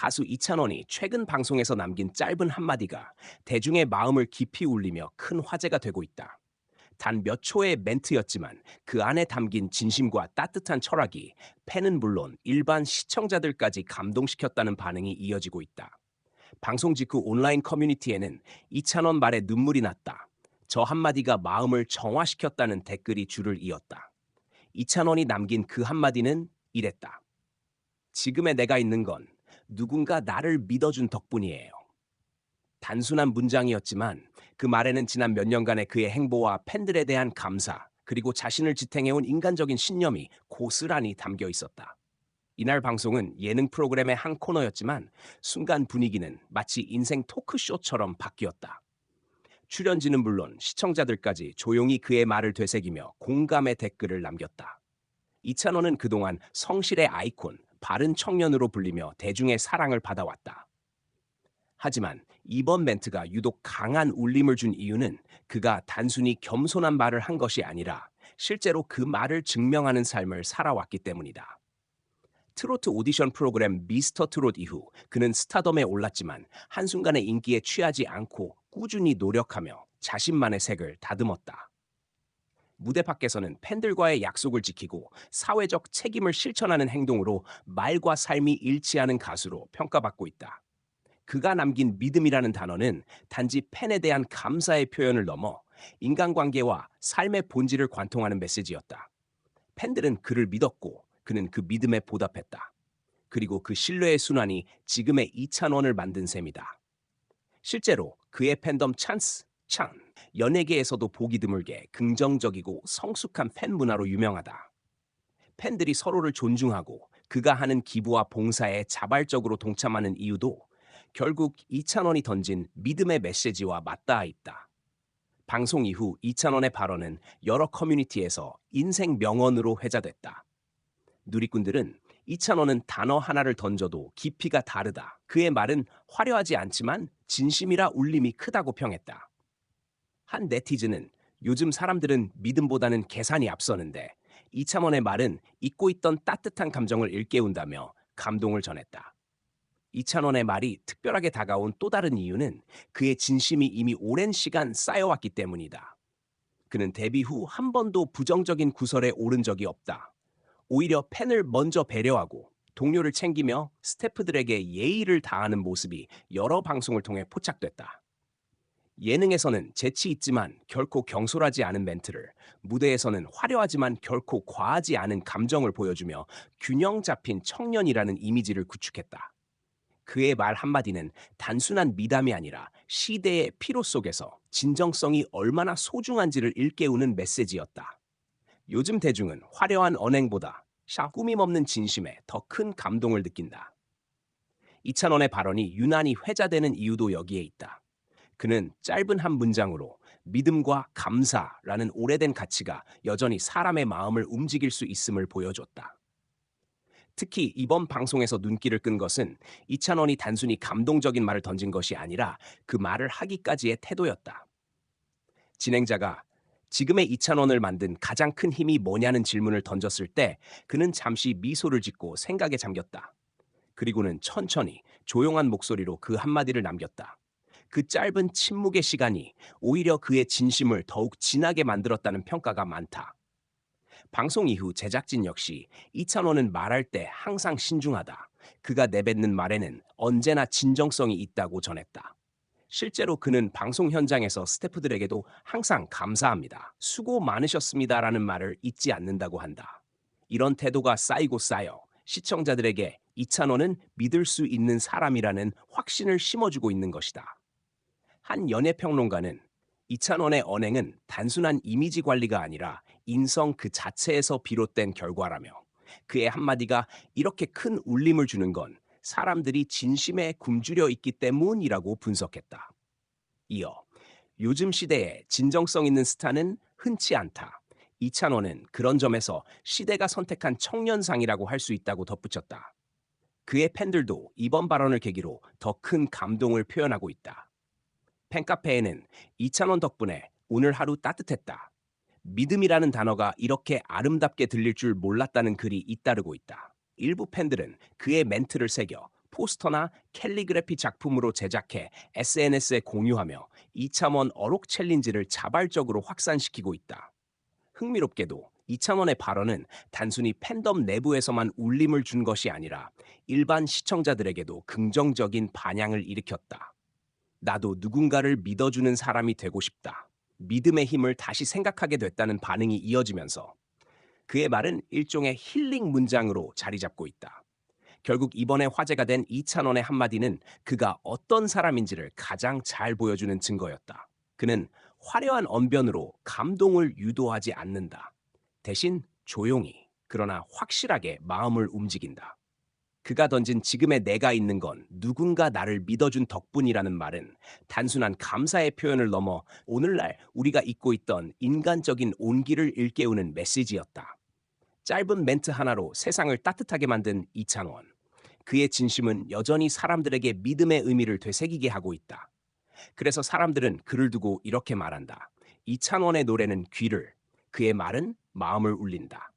가수 이찬원이 최근 방송에서 남긴 짧은 한마디가 대중의 마음을 깊이 울리며 큰 화제가 되고 있다. 단 몇 초의 멘트였지만 그 안에 담긴 진심과 따뜻한 철학이 팬은 물론 일반 시청자들까지 감동시켰다는 반응이 이어지고 있다. 방송 직후 온라인 커뮤니티에는 이찬원 말에 눈물이 났다. 저 한마디가 마음을 정화시켰다는 댓글이 줄을 이었다. 이찬원이 남긴 그 한마디는 이랬다. 지금의 내가 있는 건 누군가 나를 믿어준 덕분이에요. 단순한 문장이었지만 그 말에는 지난 몇 년간의 그의 행보와 팬들에 대한 감사, 그리고 자신을 지탱해온 인간적인 신념이 고스란히 담겨 있었다. 이날 방송은 예능 프로그램의 한 코너였지만 순간 분위기는 마치 인생 토크쇼처럼 바뀌었다. 출연진은 물론 시청자들까지 조용히 그의 말을 되새기며 공감의 댓글을 남겼다. 이찬원은 그동안 성실의 아이콘, 바른 청년으로 불리며 대중의 사랑을 받아왔다. 하지만 이번 멘트가 유독 강한 울림을 준 이유는 그가 단순히 겸손한 말을 한 것이 아니라 실제로 그 말을 증명하는 삶을 살아왔기 때문이다. 트로트 오디션 프로그램 미스터 트롯 이후 그는 스타덤에 올랐지만 한순간의 인기에 취하지 않고 꾸준히 노력하며 자신만의 색을 다듬었다. 무대 밖에서는 팬들과의 약속을 지키고 사회적 책임을 실천하는 행동으로 말과 삶이 일치하는 가수로 평가받고 있다. 그가 남긴 믿음이라는 단어는 단지 팬에 대한 감사의 표현을 넘어 인간관계와 삶의 본질을 관통하는 메시지였다. 팬들은 그를 믿었고 그는 그 믿음에 보답했다. 그리고 그 신뢰의 순환이 지금의 이찬원을 만든 셈이다. 실제로 그의 팬덤 찬, 연예계에서도 보기 드물게 긍정적이고 성숙한 팬 문화로 유명하다. 팬들이 서로를 존중하고 그가 하는 기부와 봉사에 자발적으로 동참하는 이유도 결국 이찬원이 던진 믿음의 메시지와 맞닿아 있다. 방송 이후 이찬원의 발언은 여러 커뮤니티에서 인생 명언으로 회자됐다. 누리꾼들은 이찬원은 단어 하나를 던져도 깊이가 다르다. 그의 말은 화려하지 않지만 진심이라 울림이 크다고 평했다. 한 네티즌은 요즘 사람들은 믿음보다는 계산이 앞서는데 이찬원의 말은 잊고 있던 따뜻한 감정을 일깨운다며 감동을 전했다. 이찬원의 말이 특별하게 다가온 또 다른 이유는 그의 진심이 이미 오랜 시간 쌓여왔기 때문이다. 그는 데뷔 후 한 번도 부정적인 구설에 오른 적이 없다. 오히려 팬을 먼저 배려하고 동료를 챙기며 스태프들에게 예의를 다하는 모습이 여러 방송을 통해 포착됐다. 예능에서는 재치 있지만 결코 경솔하지 않은 멘트를, 무대에서는 화려하지만 결코 과하지 않은 감정을 보여주며 균형 잡힌 청년이라는 이미지를 구축했다. 그의 말 한마디는 단순한 미담이 아니라 시대의 피로 속에서 진정성이 얼마나 소중한지를 일깨우는 메시지였다. 요즘 대중은 화려한 언행보다 꾸밈 없는 진심에 더 큰 감동을 느낀다. 이찬원의 발언이 유난히 회자되는 이유도 여기에 있다. 그는 짧은 한 문장으로 믿음과 감사라는 오래된 가치가 여전히 사람의 마음을 움직일 수 있음을 보여줬다. 특히 이번 방송에서 눈길을 끈 것은 이찬원이 단순히 감동적인 말을 던진 것이 아니라 그 말을 하기까지의 태도였다. 진행자가 지금의 이찬원을 만든 가장 큰 힘이 뭐냐는 질문을 던졌을 때 그는 잠시 미소를 짓고 생각에 잠겼다. 그리고는 천천히 조용한 목소리로 그 한마디를 남겼다. 그 짧은 침묵의 시간이 오히려 그의 진심을 더욱 진하게 만들었다는 평가가 많다. 방송 이후 제작진 역시 이찬원은 말할 때 항상 신중하다. 그가 내뱉는 말에는 언제나 진정성이 있다고 전했다. 실제로 그는 방송 현장에서 스태프들에게도 항상 감사합니다. 수고 많으셨습니다라는 말을 잊지 않는다고 한다. 이런 태도가 쌓이고 쌓여 시청자들에게 이찬원은 믿을 수 있는 사람이라는 확신을 심어주고 있는 것이다. 한 연예평론가는 이찬원의 언행은 단순한 이미지 관리가 아니라 인성 그 자체에서 비롯된 결과라며 그의 한마디가 이렇게 큰 울림을 주는 건 사람들이 진심에 굶주려 있기 때문이라고 분석했다. 이어 요즘 시대에 진정성 있는 스타는 흔치 않다. 이찬원은 그런 점에서 시대가 선택한 청년상이라고 할 수 있다고 덧붙였다. 그의 팬들도 이번 발언을 계기로 더 큰 감동을 표현하고 있다. 팬카페에는 이찬원 덕분에 오늘 하루 따뜻했다. 믿음이라는 단어가 이렇게 아름답게 들릴 줄 몰랐다는 글이 잇따르고 있다. 일부 팬들은 그의 멘트를 새겨 포스터나 캘리그래피 작품으로 제작해 SNS에 공유하며 이창원 어록 챌린지를 자발적으로 확산시키고 있다. 흥미롭게도 이창원의 발언은 단순히 팬덤 내부에서만 울림을 준 것이 아니라 일반 시청자들에게도 긍정적인 반향을 일으켰다. 나도 누군가를 믿어주는 사람이 되고 싶다. 믿음의 힘을 다시 생각하게 됐다는 반응이 이어지면서 그의 말은 일종의 힐링 문장으로 자리 잡고 있다. 결국 이번에 화제가 된 이찬원의 한마디는 그가 어떤 사람인지를 가장 잘 보여주는 증거였다. 그는 화려한 언변으로 감동을 유도하지 않는다. 대신 조용히, 그러나 확실하게 마음을 움직인다. 그가 던진 지금의 내가 있는 건 누군가 나를 믿어준 덕분이라는 말은 단순한 감사의 표현을 넘어 오늘날 우리가 잊고 있던 인간적인 온기를 일깨우는 메시지였다. 짧은 멘트 하나로 세상을 따뜻하게 만든 이찬원. 그의 진심은 여전히 사람들에게 믿음의 의미를 되새기게 하고 있다. 그래서 사람들은 그를 두고 이렇게 말한다. 이찬원의 노래는 귀를, 그의 말은 마음을 울린다.